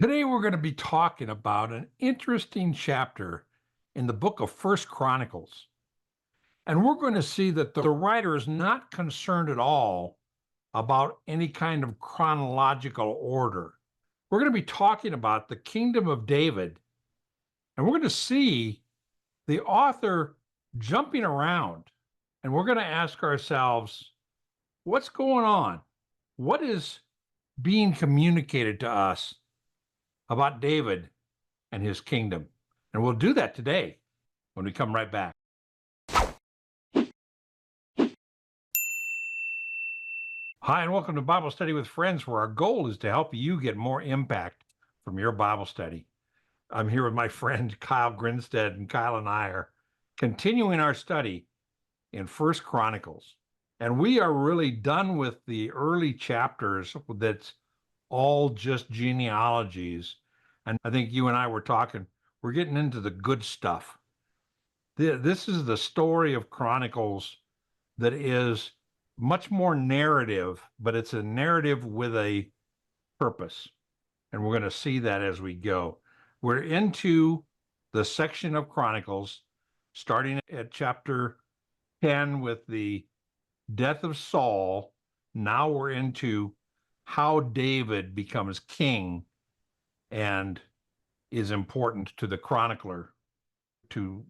Today we're going to be talking about an interesting chapter in the book of First Chronicles. And we're going to see that the writer is not concerned at all about any kind of chronological order. We're going to be talking about the kingdom of David, and we're going to see the author jumping around, and we're going to ask ourselves, what's going on? What is being communicated to us about David and his kingdom? And we'll do that today when we come right back. Hi, and welcome to Bible Study with Friends, where our goal is to help you get more impact from your Bible study. I'm here with my friend Kyle Grinstead, and Kyle and I are continuing our study in First Chronicles. And we are really done with the early chapters that's all just genealogies. And I think you and I were talking, we're getting into the good stuff. This is the story of Chronicles that is much more narrative, but it's a narrative with a purpose. And we're going to see that as we go. We're into the section of Chronicles, starting at chapter 10 with the death of Saul. Now we're into how David becomes king and is important to the chronicler to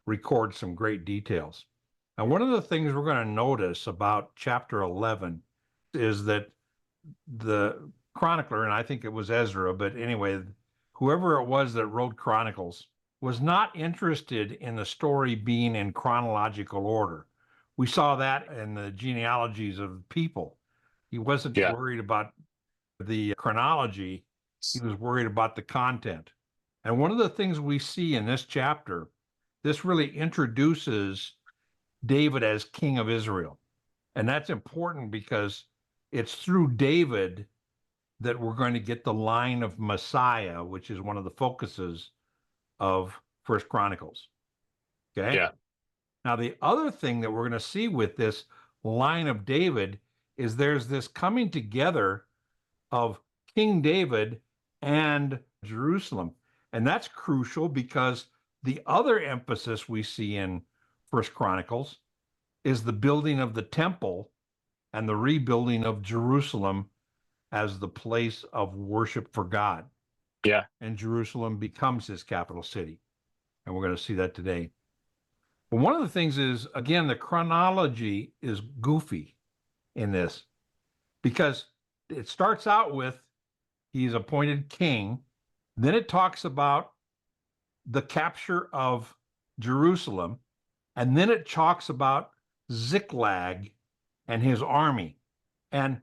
record some great details. Now, one of the things we're going to notice about chapter 11 is that the chronicler, and I think it was Ezra, but anyway, whoever it was that wrote Chronicles was not interested in the story being in chronological order. We saw that in the genealogies of people. He wasn't worried about the chronology. He was worried about the content. And one of the things we see in this chapter, this really introduces David as king of Israel. And that's important because it's through David that we're going to get the line of Messiah, which is one of the focuses of First Chronicles. Okay? Yeah. Now, the other thing that we're going to see with this line of David is there's this coming together of King David and Jerusalem. And that's crucial because the other emphasis we see in First Chronicles is the building of the temple and the rebuilding of Jerusalem as the place of worship for God. Yeah. And Jerusalem becomes his capital city. And we're going to see that today. But one of the things is, again, the chronology is goofy in this because it starts out with he's appointed king. Then it talks about the capture of Jerusalem. And then it talks about Ziglag and his army. And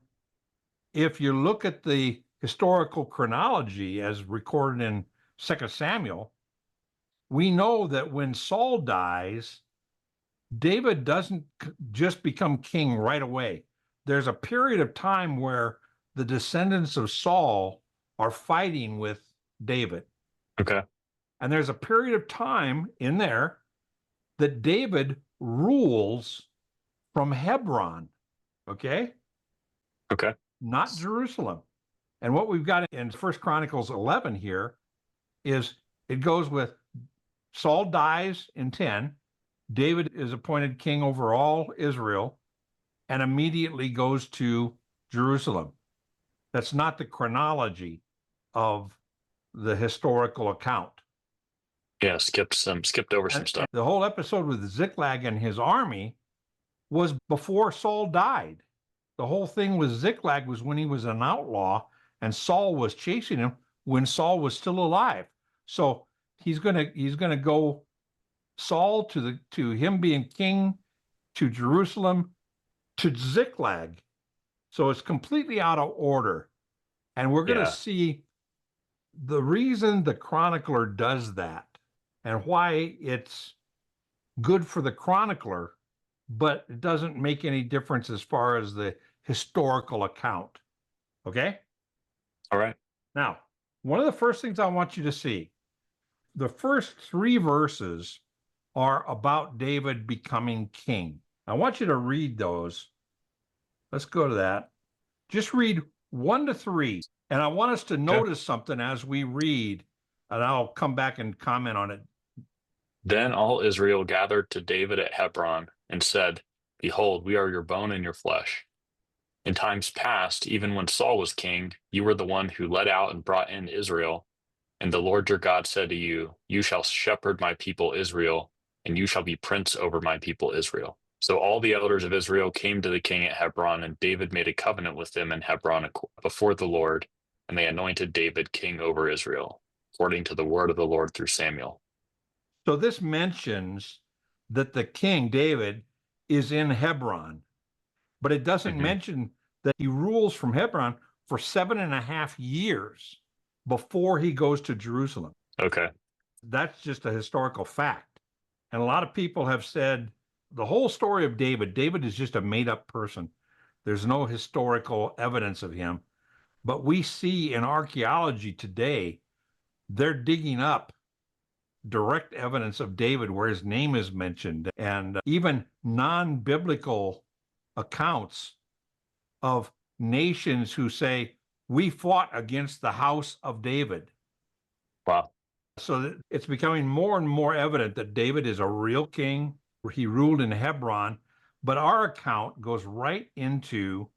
if you look at the historical chronology as recorded in 2 Samuel, we know that when Saul dies, David doesn't just become king right away. There's a period of time where the descendants of Saul are fighting with David. Okay. And there's a period of time in there that David rules from Hebron. Okay? Okay. Not Jerusalem. And what we've got in First Chronicles 11 here is it goes with Saul dies in 10. David is appointed king over all Israel and immediately goes to Jerusalem. That's not the chronology of the historical account. Yeah, skipped over some stuff. The whole episode with Ziklag and his army was before Saul died. The whole thing with Ziklag was when he was an outlaw and Saul was chasing him when Saul was still alive. So he's gonna go Saul to him being king, to Jerusalem, to Ziklag. So it's completely out of order. And we're going to see the reason the chronicler does that and why it's good for the chronicler, but it doesn't make any difference as far as the historical account. Okay? All right. Now, one of the first things I want you to see, the first 3 verses are about David becoming king. I want you to read those. Let's go to that. Just read 1-3. And I want us to notice something as we read, and I'll come back and comment on it. Then all Israel gathered to David at Hebron and said, Behold, we are your bone and your flesh. In times past, even when Saul was king, you were the one who led out and brought in Israel. And the Lord your God said to you, You shall shepherd my people Israel, and you shall be prince over my people Israel. So all the elders of Israel came to the king at Hebron, and David made a covenant with them in Hebron before the Lord, and they anointed David king over Israel, according to the word of the Lord through Samuel. So this mentions that the king, David, is in Hebron, but it doesn't mention that he rules from Hebron for 7.5 years before he goes to Jerusalem. Okay. That's just a historical fact. And a lot of people have said the whole story of David is just a made-up person. There's no historical evidence of him. But we see in archaeology today, they're digging up direct evidence of David where his name is mentioned, and even non-biblical accounts of nations who say, we fought against the house of David. Wow. So it's becoming more and more evident that David is a real king. He ruled in Hebron, but our account goes right into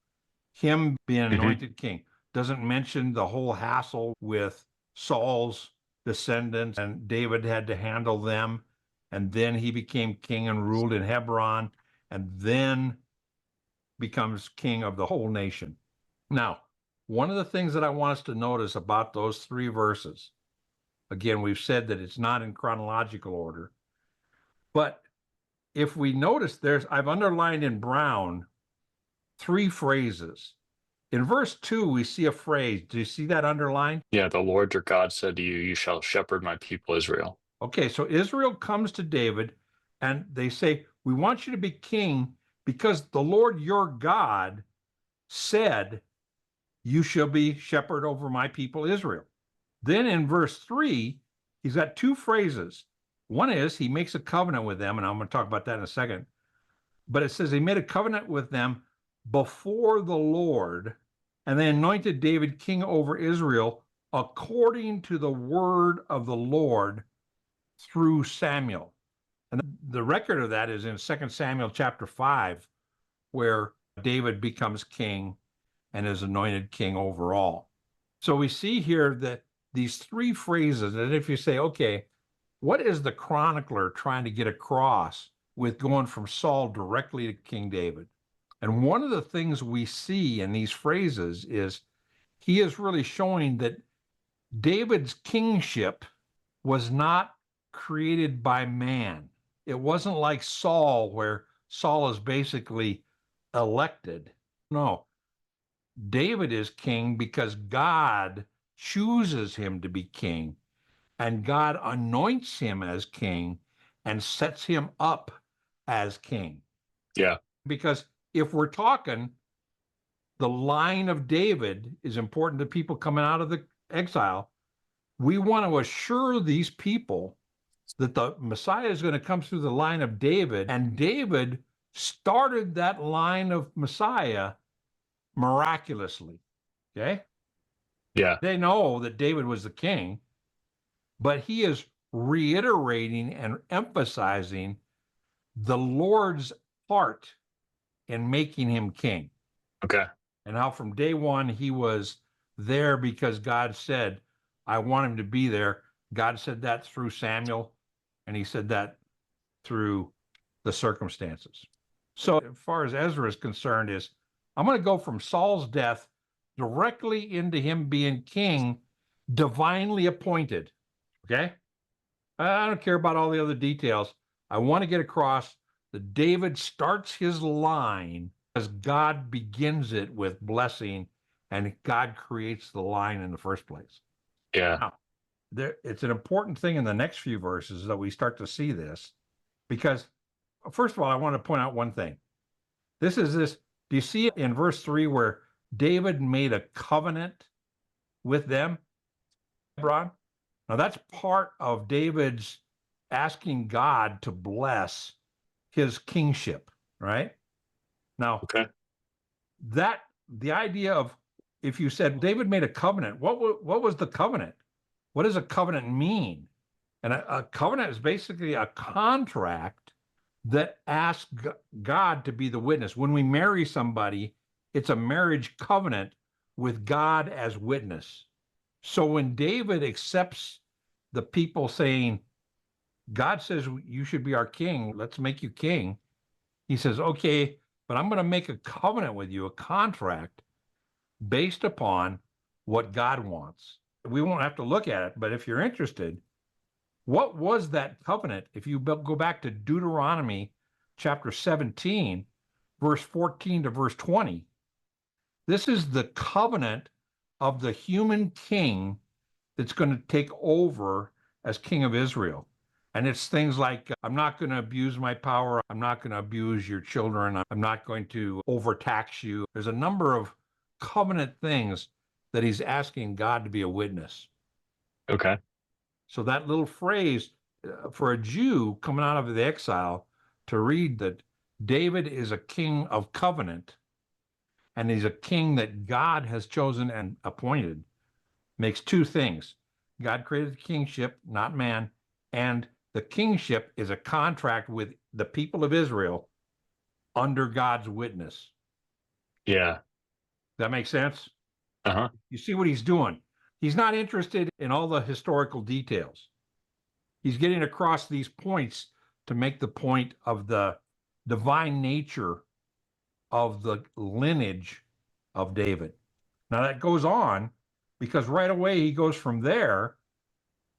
him being anointed king. Doesn't mention the whole hassle with Saul's descendants, and David had to handle them. And then he became king and ruled in Hebron, and then becomes king of the whole nation. Now, one of the things that I want us to notice about those 3 verses, again, we've said that it's not in chronological order, but if we notice, I've underlined in brown 3 phrases. In verse 2, we see a phrase. Do you see that underlined? Yeah, the Lord your God said to you, You shall shepherd my people Israel. Okay, so Israel comes to David and they say, we want you to be king because the Lord your God said, you shall be shepherd over my people Israel. Then in verse 3, he's got 2 phrases. One is he makes a covenant with them, and I'm going to talk about that in a second. But it says he made a covenant with them before the Lord, and they anointed David king over Israel according to the word of the Lord through Samuel. And the record of that is in 2 Samuel chapter 5, where David becomes king and is anointed king over all. So we see here that these 3 phrases, and if you say, okay, what is the chronicler trying to get across with going from Saul directly to King David? And one of the things we see in these phrases is he is really showing that David's kingship was not created by man. It wasn't like Saul, where Saul is basically elected. No, David is king because God chooses him to be king, and God anoints him as king and sets him up as king. Yeah. Because if we're talking, the line of David is important to people coming out of the exile. We want to assure these people that the Messiah is going to come through the line of David, and David started that line of Messiah miraculously. Okay? Yeah. They know that David was the king, but he is reiterating and emphasizing the Lord's part in making him king. Okay. And how from day one he was there because God said, I want him to be there. God said that through Samuel, and he said that through the circumstances. So as far as Ezra is concerned, is I'm going to go from Saul's death directly into him being king, divinely appointed. Okay? I don't care about all the other details. I want to get across that David starts his line as God begins it with blessing, and God creates the line in the first place. Yeah. Now, it's an important thing in the next few verses that we start to see this, because first of all, I want to point out one thing. Do you see it in verse 3 where David made a covenant with them, Hebron? Now that's part of David's asking God to bless his kingship, right? Now, Okay. the idea of if you said David made a covenant, what was the covenant? What does a covenant mean? And a covenant is basically a contract that asks God to be the witness. When we marry somebody, it's a marriage covenant with God as witness. So when David accepts the people saying, God says you should be our king, let's make you king, he says, okay, but I'm going to make a covenant with you, a contract based upon what God wants. We won't have to look at it, but if you're interested, what was that covenant? If you go back to Deuteronomy chapter 17, verse 14 to verse 20, this is the covenant of the human king that's going to take over as king of Israel. And it's things like, I'm not going to abuse my power. I'm not going to abuse your children. I'm not going to overtax you. There's a number of covenant things that he's asking God to be a witness. Okay. So that little phrase for a Jew coming out of the exile to read that David is a king of covenant and he's a king that God has chosen and appointed makes two things. God created the kingship, not man, and the kingship is a contract with the people of Israel under God's witness. Yeah. That makes sense? Uh-huh. You see what he's doing. He's not interested in all the historical details. He's getting across these points to make the point of the divine nature of the lineage of David. Now that goes on because right away he goes from there.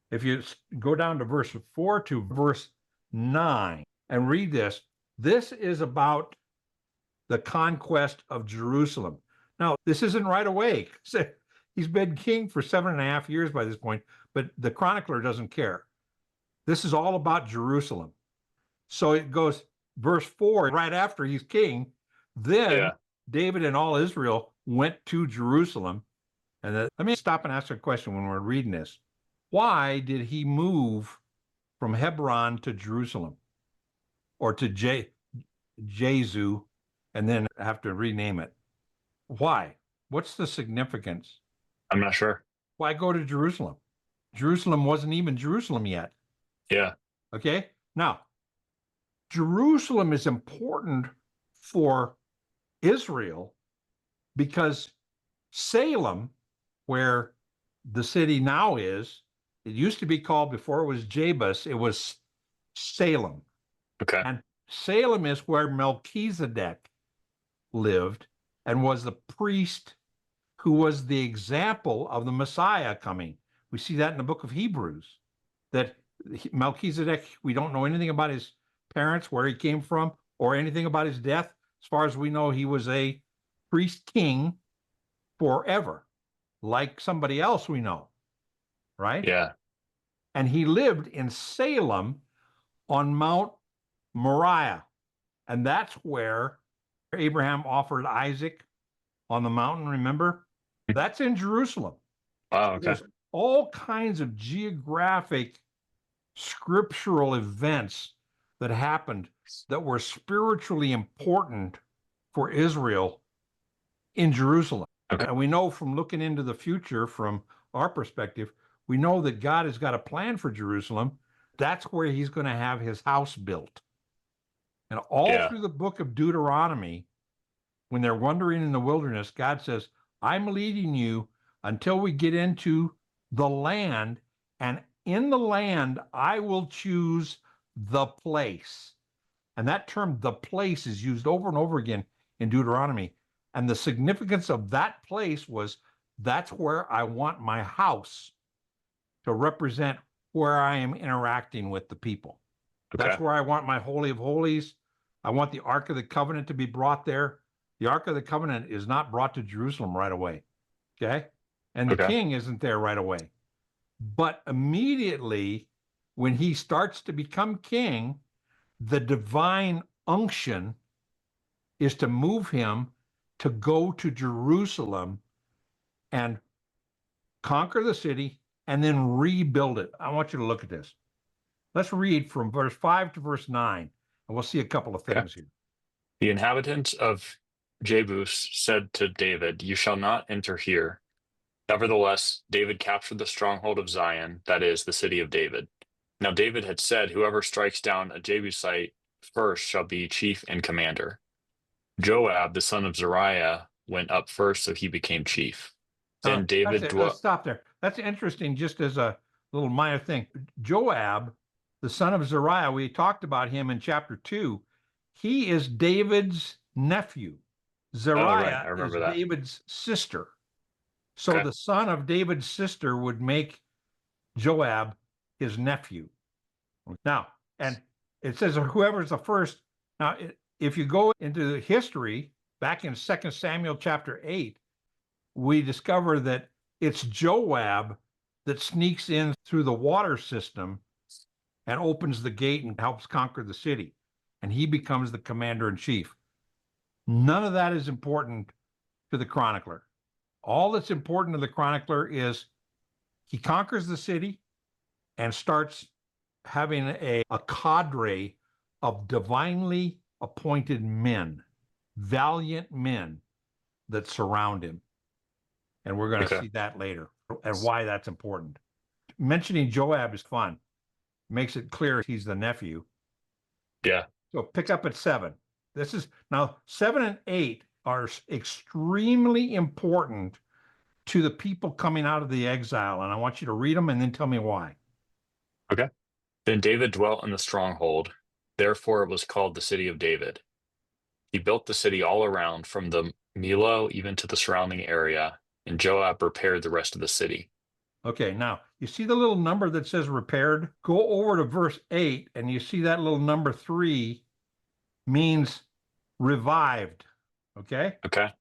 If you go down to verse 4 to verse 9 and read this, this is about the conquest of Jerusalem. Now, this isn't right away. He's been king for 7.5 years by this point, but the chronicler doesn't care. This is all about Jerusalem. So it goes, verse 4, right after he's king, then David and all Israel went to Jerusalem. And let me stop and ask a question when we're reading this. Why did he move from Hebron to Jerusalem or to Jesu and then have to rename it? Why? What's the significance? I'm not sure. Why go to Jerusalem? Jerusalem wasn't even Jerusalem yet. Yeah. Okay. Now, Jerusalem is important for Israel because Salem, where the city now is, it used to be called, before it was Jebus, it was Salem. Okay. And Salem is where Melchizedek lived and was the priest who was the example of the Messiah coming. We see that in the book of Hebrews, that Melchizedek, we don't know anything about his parents, where he came from, or anything about his death. As far as we know, he was a priest king forever, like somebody else we know, right? Yeah. And he lived in Salem on Mount Moriah. And that's where Abraham offered Isaac on the mountain, remember? That's in Jerusalem. Wow. Okay. There's all kinds of geographic, scriptural events that happened that were spiritually important for Israel in Jerusalem. Okay. And we know from looking into the future, from our perspective, we know that God has got a plan for Jerusalem. That's where he's going to have his house built. And all through the book of Deuteronomy, when they're wandering in the wilderness, God says, I'm leading you until we get into the land, and in the land, I will choose the place. And that term, the place, is used over and over again in Deuteronomy. And the significance of that place was, that's where I want my house to represent where I am interacting with the people. Okay. That's where I want my Holy of Holies. I want the Ark of the Covenant to be brought there. The Ark of the Covenant is not brought to Jerusalem right away. Okay? And the king isn't there right away. But immediately when he starts to become king, the divine unction is to move him to go to Jerusalem and conquer the city and then rebuild it. I want you to look at this. Let's read from verse 5 to verse 9, and we'll see a couple of things here. The inhabitants of Jebus said to David, "You shall not enter here." Nevertheless, David captured the stronghold of Zion, that is, the city of David. Now David had said, "Whoever strikes down a Jebusite first shall be chief and commander." Joab, the son of Zeruiah, went up first, so he became chief. Then That's David it. Let's dwelt. stop there. That's interesting, just as a little minor thing. Joab, the son of Zeruiah, we talked about him in chapter 2. He is David's nephew. Oh, right, I Zeruiah is remember that. David's sister. So Okay. the son of David's sister would make Joab his nephew. Now, and it says whoever's the first. Now, if you go into history, back in 2 Samuel chapter 8, we discover that it's Joab that sneaks in through the water system and opens the gate and helps conquer the city. And he becomes the commander in chief. None of that is important to the chronicler. All that's important to the chronicler is he conquers the city and starts having a cadre of divinely appointed men, valiant men that surround him. And we're going to Okay. see that later and why that's important. Mentioning Joab is fun. Makes it clear he's the nephew. Yeah. So pick up at 7. This is now 7 and 8 are extremely important to the people coming out of the exile. And I want you to read them and then tell me why. Okay. Then David dwelt in the stronghold. Therefore, it was called the city of David. He built the city all around, from the Millo even to the surrounding area, and Joab repaired the rest of the city. Okay, now you see the little number that says repaired? Go over to verse 8 and you see that little number 3 means revived. Okay? Okay.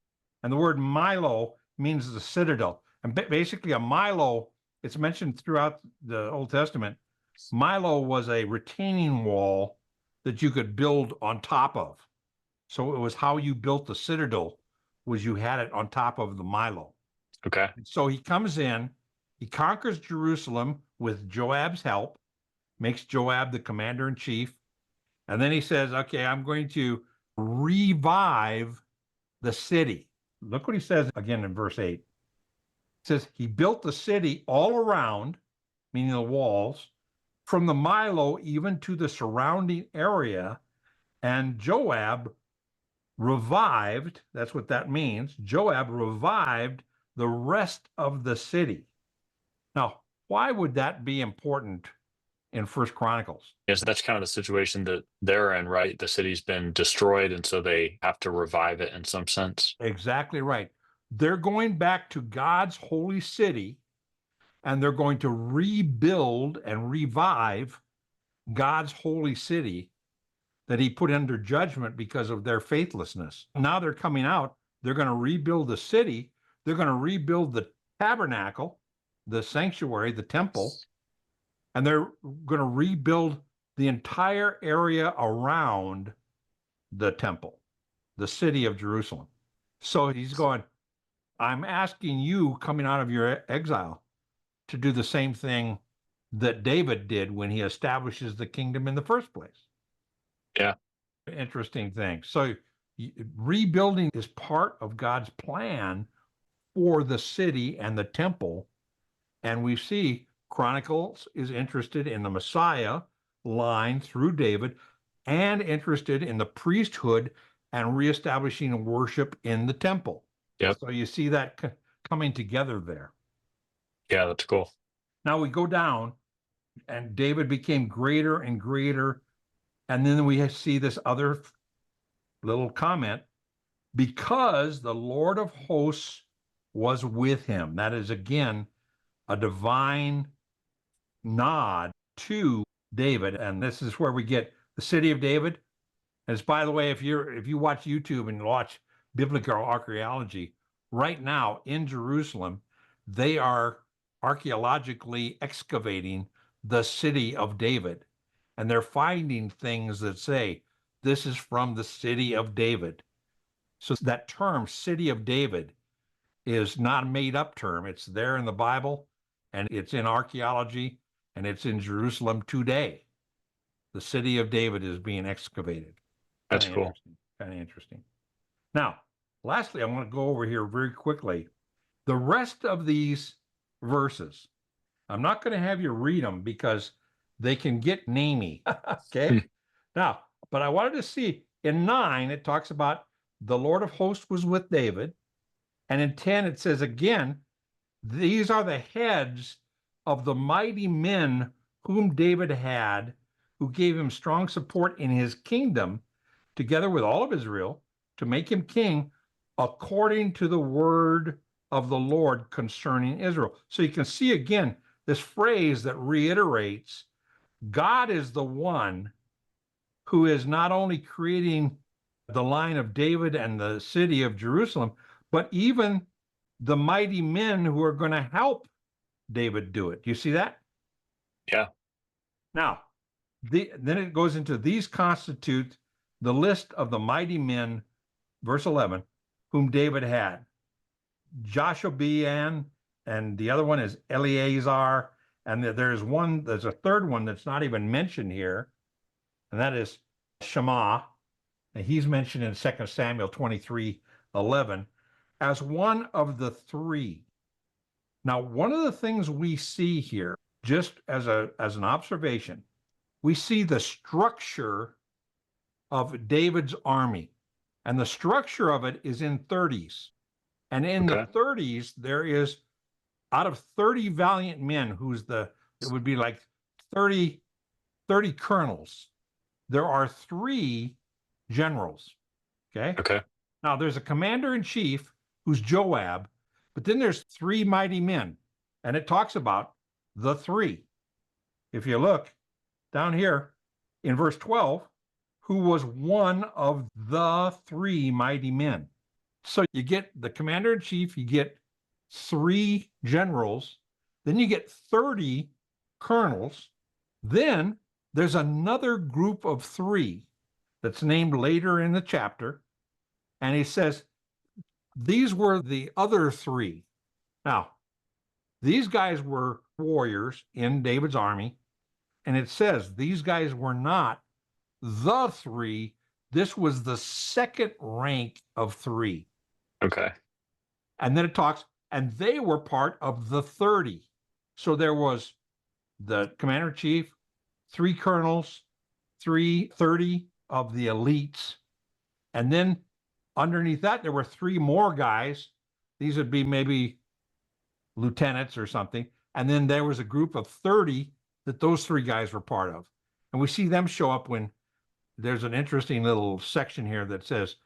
And the word Milo means the citadel. And basically, a Milo, it's mentioned throughout the Old Testament. Milo was a retaining wall that you could build on top of. So it was how you built the citadel, was you had it on top of the Milo. Okay. So he comes in, he conquers Jerusalem with Joab's help, makes Joab the commander in chief. And then he says, okay, I'm going to revive the city. Look what he says again in verse 8. It says, he built the city all around, meaning the walls, from the Milo even to the surrounding area. And Joab revived, that's what that means. Joab revived the rest of the city. Now, why would that be important in First Chronicles? Yes, that's kind of the situation that they're in, right? The city's been destroyed, and so they have to revive it in some sense. Exactly right. They're going back to God's holy city and they're going to rebuild and revive God's holy city that he put under judgment because of their faithlessness. Now they're coming out. They're going to rebuild the city. They're going to rebuild the tabernacle, the sanctuary, the temple, and they're going to rebuild the entire area around the temple, the city of Jerusalem. So he's going, I'm asking you coming out of your exile to do the same thing that David did when he establishes the kingdom in the first place. Yeah. Interesting thing. So rebuilding is part of God's plan for the city and the temple. And we see Chronicles is interested in the Messiah line through David and interested in the priesthood and reestablishing worship in the temple. Yep. So you see that coming together there. Yeah, that's cool. Now we go down and David became greater and greater. And then we see this other little comment, because the Lord of hosts was with him. That is, again, a divine nod to David. And this is where we get the city of David. And it's, by the way, if you watch YouTube and watch biblical archaeology, right now in Jerusalem, they are archaeologically excavating the city of David. And they're finding things that say, this is from the city of David. So that term, city of David, is not a made up term. It's there in the Bible and it's in archaeology and it's in Jerusalem today. The city of David is being excavated. That's cool. Kind of interesting. Now, Lastly, I want to go over here very quickly. The rest of these verses, I'm not going to have you read them because they can get namey. Okay. Now, but I wanted to see in 9, it talks about the Lord of hosts was with David. And in 10, it says again, these are the heads of the mighty men whom David had, who gave him strong support in his kingdom, together with all of Israel, to make him king according to the word of the Lord concerning Israel. So you can see again this phrase that reiterates God is the one who is not only creating the line of David and the city of Jerusalem, but even the mighty men who are going to help David do it. Do you see that? Yeah. Now, then it goes into these constitute the list of the mighty men, verse 11, whom David had. Joshabean, and the other one is Eleazar, and there's a third one that's not even mentioned here, and that is Shammah, and he's mentioned in 2 Samuel 23:11 as one of the three. Now, one of the things we see here, just as an observation, we see the structure of David's army, and the structure of it is in 30s. And in the 30s, there is, out of 30 valiant men, it would be like 30 colonels, there are 3 generals. Okay. Now there's a commander in chief who's Joab, but then there's 3 mighty men, and it talks about the 3. If you look down here in verse 12, who was one of the 3 mighty men. So you get the commander in chief, you get 3 generals, then you get 30 colonels. Then there's another group of 3 that's named later in the chapter. And he says, these were the other 3. Now, these guys were warriors in David's army. And it says these guys were not the 3. This was the second rank of 3. Okay. And then it talks, and they were part of the 30. So there was the commander in chief, 3 colonels, 30 of the elites. And then underneath that, there were 3 more guys. These would be maybe lieutenants or something. And then there was a group of 30 that those 3 guys were part of. And we see them show up when there's an interesting little section here that says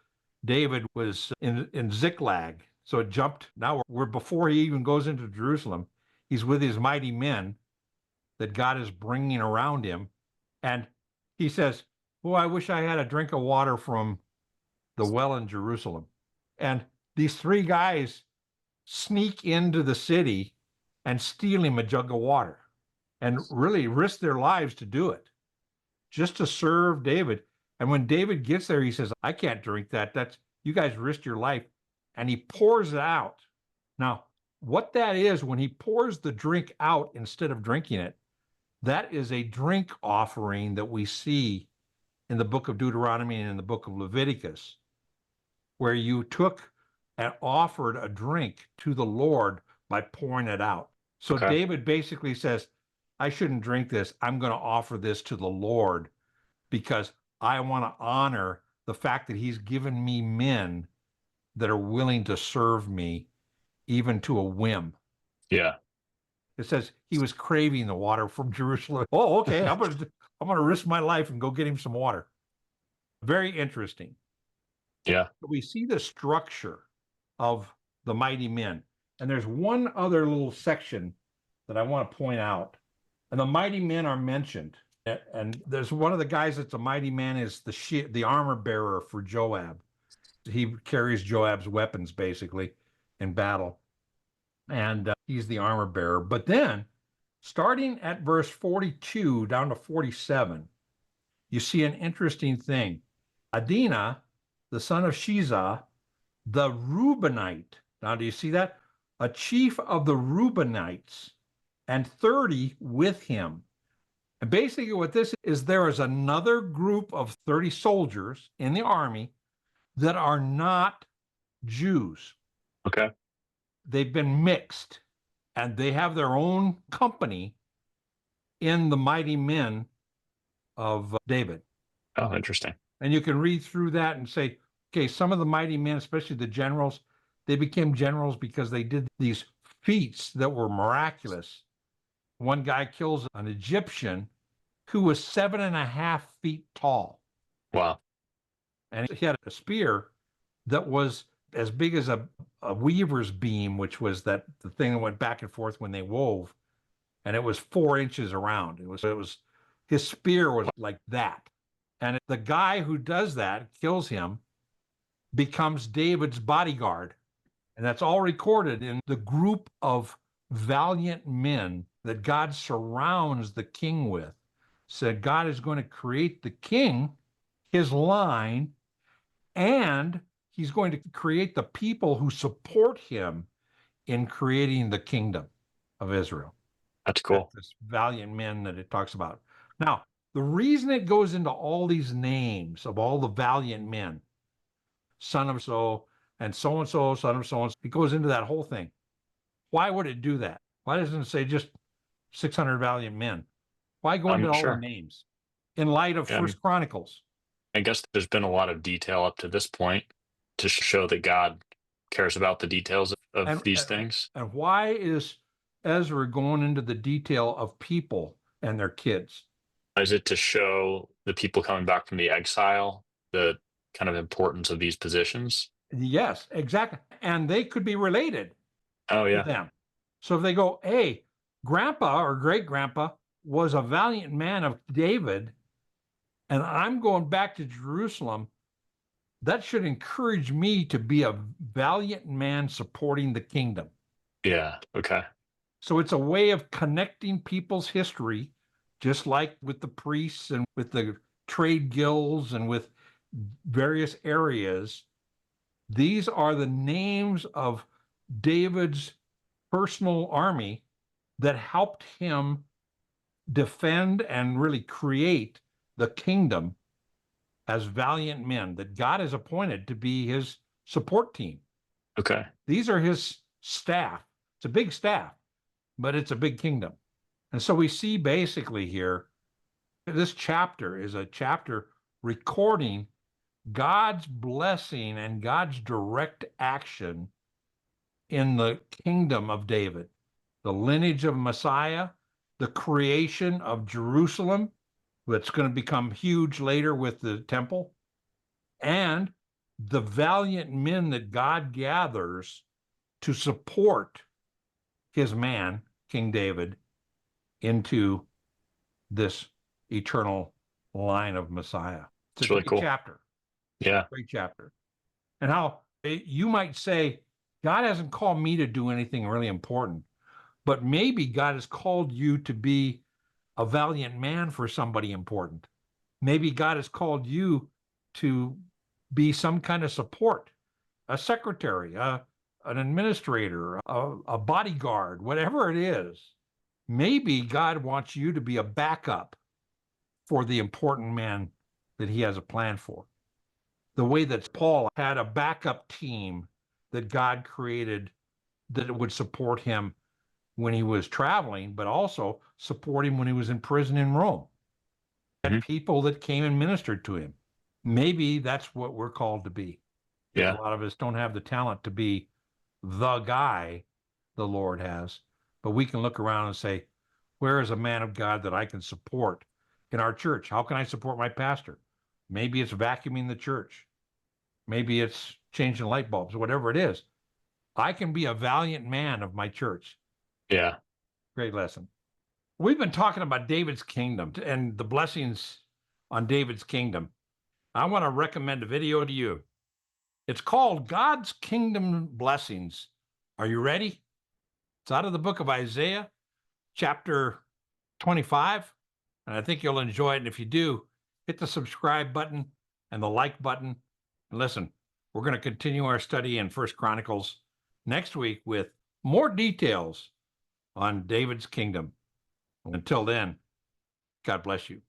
David was in Ziklag. So it jumped. Now we're before he even goes into Jerusalem. He's with his mighty men that God is bringing around him. And he says, oh, I wish I had a drink of water from the well in Jerusalem. And these 3 guys sneak into the city and steal him a jug of water and really risk their lives to do it, just to serve David. And when David gets there, he says, I can't drink that. You guys risked your life. And he pours it out. Now, what that is, when he pours the drink out instead of drinking it, that is a drink offering that we see in the book of Deuteronomy and in the book of Leviticus, where you took and offered a drink to the Lord by pouring it out. So David basically says, I shouldn't drink this. I'm going to offer this to the Lord because I want to honor the fact that he's given me men that are willing to serve me even to a whim. Yeah. It says he was craving the water from Jerusalem. Oh, okay. I'm going to risk my life and go get him some water. Very interesting. Yeah. We see the structure of the mighty men. And there's one other little section that I want to point out. And the mighty men are mentioned. And there's one of the guys that's a mighty man is the armor bearer for Joab. He carries Joab's weapons basically in battle. And he's the armor bearer. But then starting at verse 42 down to 47, you see an interesting thing. Adinah, the son of Shiza, the Reubenite. Now, do you see that? A chief of the Reubenites, and 30 with him. And basically what this is, there is another group of 30 soldiers in the army that are not Jews. Okay. They've been mixed, and they have their own company in the mighty men of David. Oh, interesting. And you can read through that and say, okay, some of the mighty men, especially the generals, they became generals because they did these feats that were miraculous. One guy kills an Egyptian who was 7.5 feet tall. Wow. And he had a spear that was as big as a weaver's beam, which was the thing that went back and forth when they wove. And it was 4 inches around. It was his spear was like that. And the guy who does that, kills him, becomes David's bodyguard. And that's all recorded in the group of valiant men that God surrounds the king with. Said God is going to create the king, his line, and he's going to create the people who support him in creating the kingdom of Israel. That's cool. This valiant men that it talks about. Now, the reason it goes into all these names of all the valiant men, son of so and so, son of so, it goes into that whole thing. Why would it do that? Why doesn't it say just 600 valiant men? Why go into all the names in light of First Chronicles? I guess there's been a lot of detail up to this point to show that God cares about the details of these things. And why is Ezra going into the detail of people and their kids? Is it to show the people coming back from the exile the kind of importance of these positions? Yes, exactly. And they could be related to them. So if they go, hey, grandpa or great grandpa was a valiant man of David, and I'm going back to Jerusalem, that should encourage me to be a valiant man supporting the kingdom. Yeah. Okay. So it's a way of connecting people's history, just like with the priests and with the trade guilds and with various areas. These are the names of David's personal army that helped him defend and really create the kingdom as valiant men that God has appointed to be his support team. Okay. These are his staff. It's a big staff, but it's a big kingdom. And so we see basically here, this chapter is a chapter recording God's blessing and God's direct action in the kingdom of David, the lineage of Messiah, the creation of Jerusalem, that's going to become huge later with the temple, and the valiant men that God gathers to support his man, King David, into this eternal line of Messiah. It's a really great cool chapter. Yeah. Great chapter. And how you might say, God hasn't called me to do anything really important, but maybe God has called you to be a valiant man for somebody important. Maybe God has called you to be some kind of support, a secretary, an administrator, a bodyguard, whatever it is. Maybe God wants you to be a backup for the important man that he has a plan for. The way that Paul had a backup team that God created that would support him when he was traveling, but also support him when he was in prison in Rome. And people that came and ministered to him. Maybe that's what we're called to be. Yeah. A lot of us don't have the talent to be the guy the Lord has, but we can look around and say, where is a man of God that I can support in our church? How can I support my pastor? Maybe it's vacuuming the church. Maybe it's changing light bulbs, whatever it is. I can be a valiant man of my church. Yeah. Great lesson. We've been talking about David's kingdom and the blessings on David's kingdom. I want to recommend a video to you. It's called God's Kingdom Blessings. Are you ready? It's out of the book of Isaiah, chapter 25. And I think you'll enjoy it. And if you do, hit the subscribe button and the like button. And listen, we're going to continue our study in First Chronicles next week with more details on David's kingdom. Until then, God bless you.